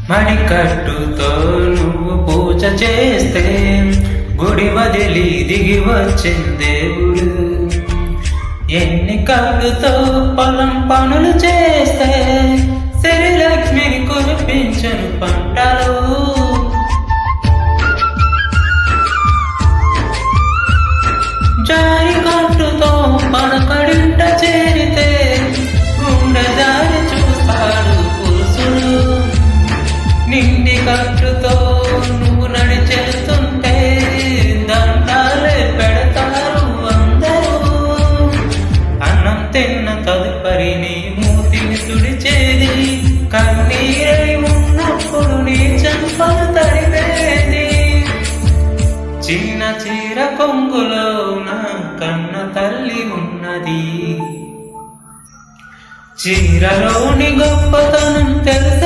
మణికట్టుతో నువ్వు పూజ చేస్తే గుడి వదిలి దిగి వచ్చిన దేవుడు. ఎన్నికలతో పొలం పనులు చేస్తే సిరిలక్ష్మిని కురిపించను పంటలు. జారి కట్టుతో పడకడింట చేరితే గుండె జారి చూస్తాడు పురుషుడు. నిండి కట్టుతో నువ్వు నడిచేస్తుంటే దండాలే పెడతారు అందరూ. అన్నం తిన్న తదుపరి నీ మూతిని తుడిచేది, కన్నీరై ఉన్నప్పుడు నీ చెంపలు తడిపేది. చిన్న చీర కొంగులో నా కన్న తల్లి ఉన్నది, చీరలోని గొప్పతనం తెలుసు